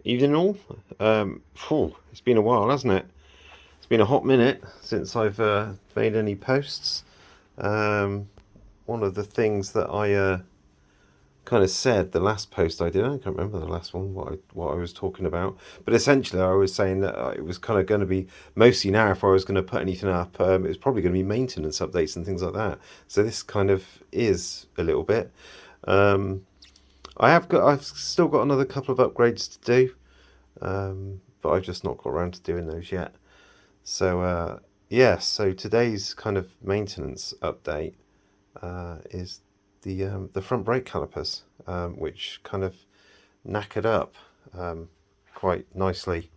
Evening all. It's been a while, hasn't it? It's been a hot minute since I've made any posts. Um, One of the things that I kind of said the last post I did, I can't remember the last one, what I was talking about, but essentially I was saying that it was kind of going to be mostly now if I was going to put anything up, it was probably going to be maintenance updates and things like that. So this kind of is a little bit. Um, I've still got another couple of upgrades to do. But I've just not got around to doing those yet. So so today's kind of maintenance update is the front brake calipers, which kind of knackered up quite nicely.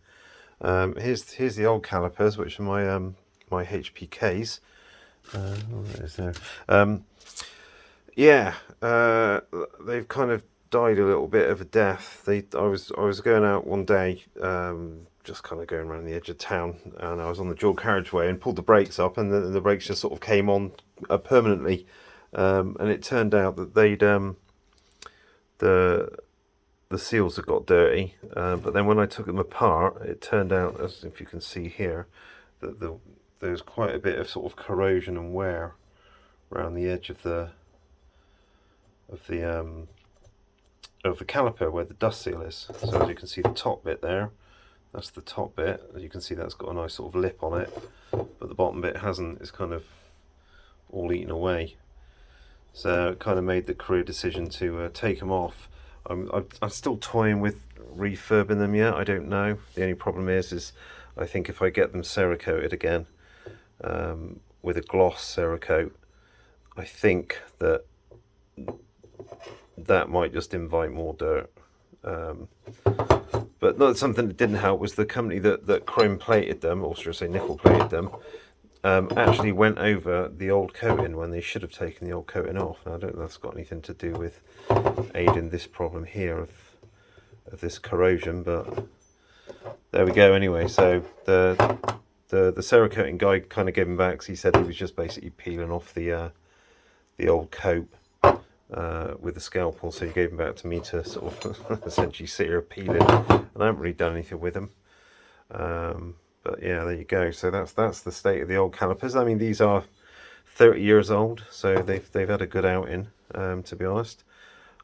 Here's the old calipers, which are my HPKs. What is there? Um, yeah, they've kind of died a little bit of a death. I was going out one day, just kind of going around the edge of town, and I was on the dual carriageway and pulled the brakes up, and the brakes just sort of came on permanently. And it turned out that the the seals had got dirty. But then when I took them apart, it turned out, as if you can see here, that there's quite a bit of sort of corrosion and wear around the edge of of the um, the caliper where the dust seal is. So as you can see, the top bit there, that's the top bit. As you can see, that's got a nice sort of lip on it, but the bottom bit hasn't. It's kind of all eaten away. So it kind of made the career decision to take them off. I'm still toying with refurbing them yet. I don't know. The only problem is I think if I get them Cerakoted again, with a gloss Cerakote, I think that might just invite more dirt. But not something that didn't help was the company that chrome plated them, or should I say nickel plated them, actually went over the old coating when they should have taken the old coating off. Now, I don't know if that's got anything to do with aiding this problem here of this corrosion, but there we go anyway. So the Cerakoting guy kind of gave him back because he said he was just basically peeling off the old coat with a scalpel, so he gave them back to me to sort of essentially sit here peeling, and I haven't really done anything with them. But yeah, there you go. So that's the state of the old calipers. I mean, these are 30 years old, so they've had a good outing. To be honest,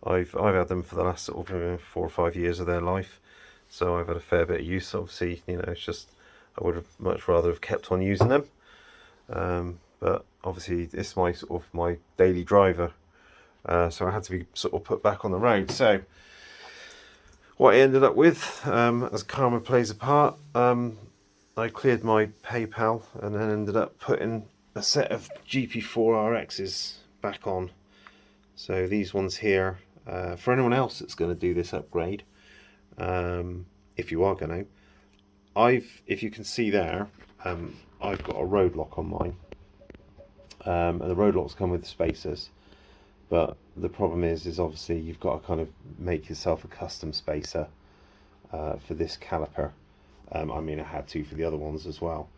I've had them for the last sort of 4 or 5 years of their life, so I've had a fair bit of use. Obviously, it's just I would have much rather have kept on using them, but obviously it's my sort of my daily driver. So I had to be sort of put back on the road. So what I ended up with, as karma plays a part, I cleared my PayPal and then ended up putting a set of GP4RXs back on. So these ones here, for anyone else that's going to do this upgrade, if you are going to, if you can see there, I've got a road lock on mine, and the road locks come with spacers. But the problem is obviously you've got to kind of make yourself a custom spacer for this caliper. I mean, I had to for the other ones as well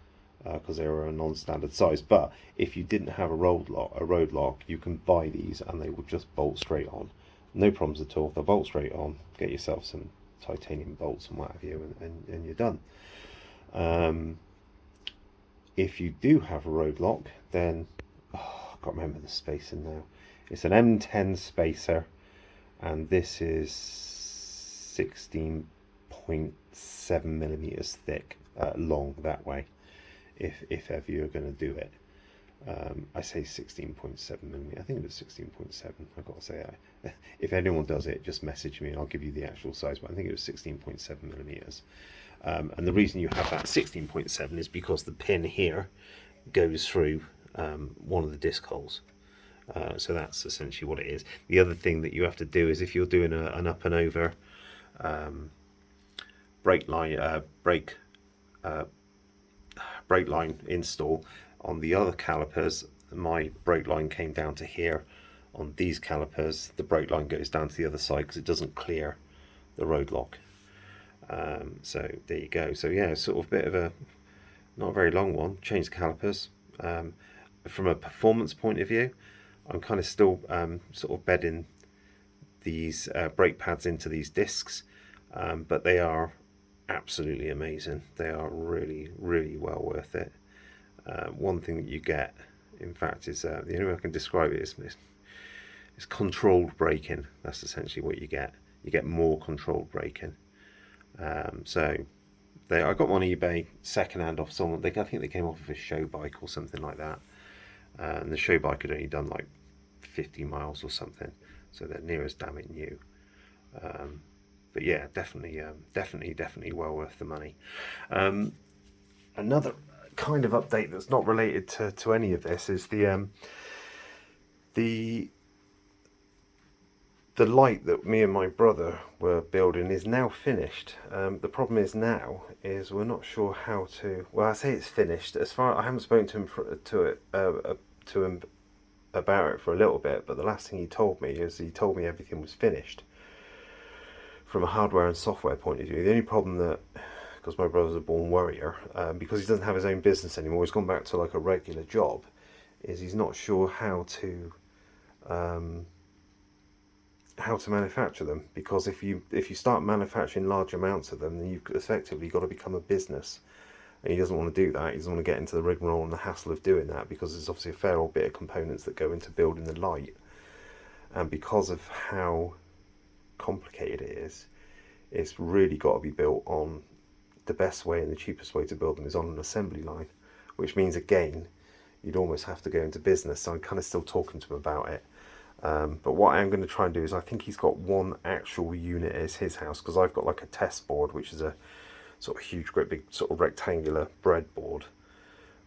because they were a non-standard size. But if you didn't have a road lock, you can buy these and they will just bolt straight on. No problems at all. They'll bolt straight on. Get yourself some titanium bolts and what have you, and you're done. If you do have a road lock, then I can't remember the spacing now. It's an M10 spacer, and this is 16.7 millimeters thick, long that way. If ever you're going to do it, I say 16.7 millimeters. I think it was 16.7. I've got to say that. If anyone does it, just message me and I'll give you the actual size. But I think it was 16.7 millimeters. And the reason you have that 16.7 is because the pin here goes through one of the disc holes. So that's essentially what it is. The other thing that you have to do is if you're doing an up and over brake line install on the other calipers, my brake line came down to here. On these calipers, the brake line goes down to the other side because it doesn't clear the road lock. So there you go. So yeah, sort of a bit of a not a very long one. Change the calipers. From a performance point of view, I'm kind of still sort of bedding these brake pads into these discs. but they are absolutely amazing. They are really, really well worth it. One thing that you get, in fact, is the only way I can describe it is controlled braking. That's essentially what you get. You get more controlled braking. So I got them on eBay second hand off someone. I think they came off of a show bike or something like that. And the show bike had only done like 50 miles or something, so they're near as damn it new. But yeah, definitely well worth the money. Another kind of update that's not related to any of this is the light that me and my brother were building is now finished. The problem is now is we're not sure how to. Well, I say it's finished. As far I haven't spoken to him about it for a little bit, but the last thing he told me is everything was finished from a hardware and software point of view. The only problem that, because my brother's a born worrier, because he doesn't have his own business anymore, he's gone back to like a regular job, is he's not sure how to manufacture them, because if you start manufacturing large amounts of them, then you've effectively got to become a business, and he doesn't want to do that. He doesn't want to get into the rigmarole and the hassle of doing that, because there's obviously a fair old bit of components that go into building the light, and because of how complicated it is, it's really got to be built on the best way, and the cheapest way to build them is on an assembly line, which means again you'd almost have to go into business. So I'm kind of still talking to him about it. But what I'm going to try and do is, I think he's got one actual unit as his house, because I've got like a test board, which is a sort of huge, great big sort of rectangular breadboard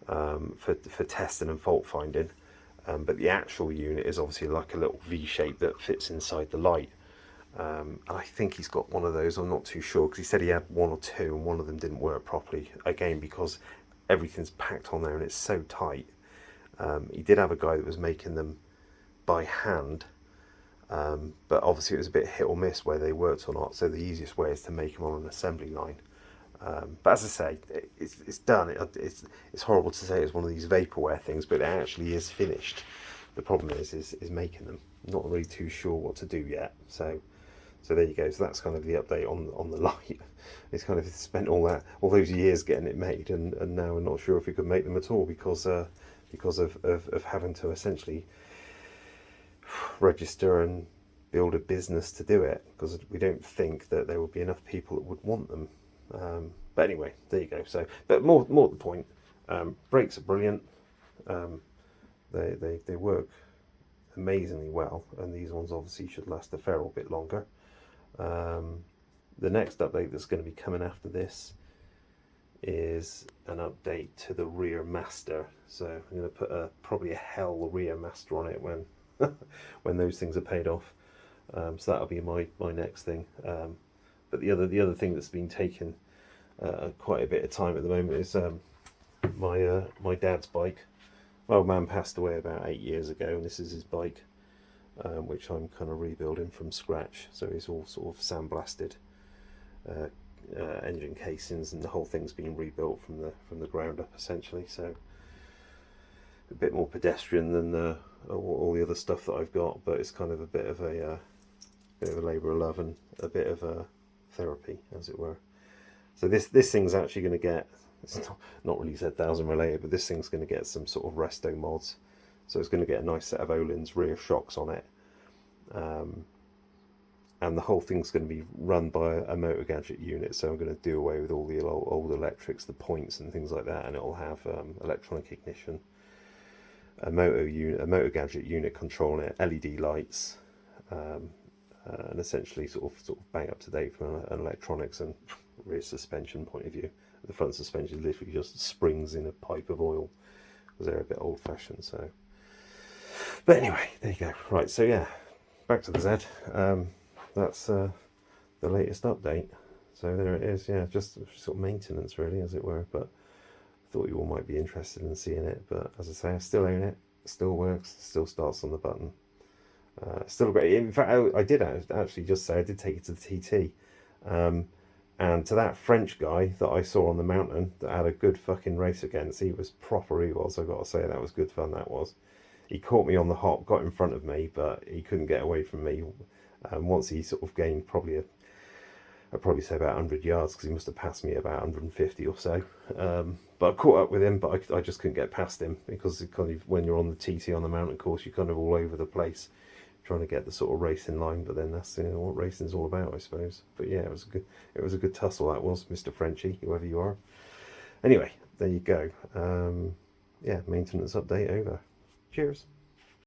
for testing and fault finding. But the actual unit is obviously like a little V shape that fits inside the light. And I think he's got one of those. I'm not too sure, because he said he had one or two, and one of them didn't work properly. Again, because everything's packed on there and it's so tight. He did have a guy that was making them by hand, but obviously it was a bit hit or miss where they worked or not, so the easiest way is to make them on an assembly line. But as I say, it's done. It's horrible to say it's one of these vaporware things, but it actually is finished. The problem is making them. Not really too sure what to do yet. So there you go. So that's kind of the update on the light. It's kind of spent all those years getting it made, and now we're not sure if we could make them at all, because of having to essentially register and build a business to do it, because we don't think that there would be enough people that would want them. But anyway, there you go. So, but more to the point, brakes are brilliant. They work amazingly well, and these ones obviously should last a fair bit longer. The next update that's going to be coming after this is an update to the rear master. So I'm going to put probably a hell rear master on it when when those things are paid off. So that'll be my next thing. But the other thing that's been taking quite a bit of time at the moment is my dad's bike. My old man passed away about 8 years ago, and this is his bike, which I'm kind of rebuilding from scratch. So it's all sort of sandblasted engine casings, and the whole thing's been rebuilt from the ground up essentially. So a bit more pedestrian than all the other stuff that I've got, but it's kind of a bit of a labour of love and a bit of a therapy, as it were. So this thing's actually going to get, it's not really z1000 related, but this thing's going to get some sort of resto mods. So it's going to get a nice set of Öhlins rear shocks on it, and the whole thing's going to be run by a motor gadget unit. So I'm going to do away with all the old electrics, the points and things like that, and it'll have electronic ignition, a motor gadget unit controlling it, LED lights, and essentially sort of bang up to date from an electronics and rear suspension point of view. The front suspension is literally just springs in a pipe of oil, because they're a bit old fashioned. So, but anyway, there you go. Right, so yeah, back to the Z. That's the latest update. So there it is. Yeah, just sort of maintenance really, as it were. But I thought you all might be interested in seeing it. But as I say, I still own it. It still works. It still starts on the button. Still great. In fact, I did actually just say I did take it to the TT. And to that French guy that I saw on the mountain that I had a good fucking race against, he was proper, he was, I've got to say, that was good fun, that was. He caught me on the hop, got in front of me, but he couldn't get away from me. Once he sort of gained probably I'd probably say about 100 yards, because he must have passed me about 150 or so. But I caught up with him, but I just couldn't get past him, because it kind of, when you're on the TT on the mountain course, you're kind of all over the place trying to get the sort of racing line. But then that's, you know, what racing's all about, I suppose. But yeah, it was a good tussle, that was, Mr. Frenchie, whoever you are. Anyway, there you go. Yeah, maintenance update over. Cheers.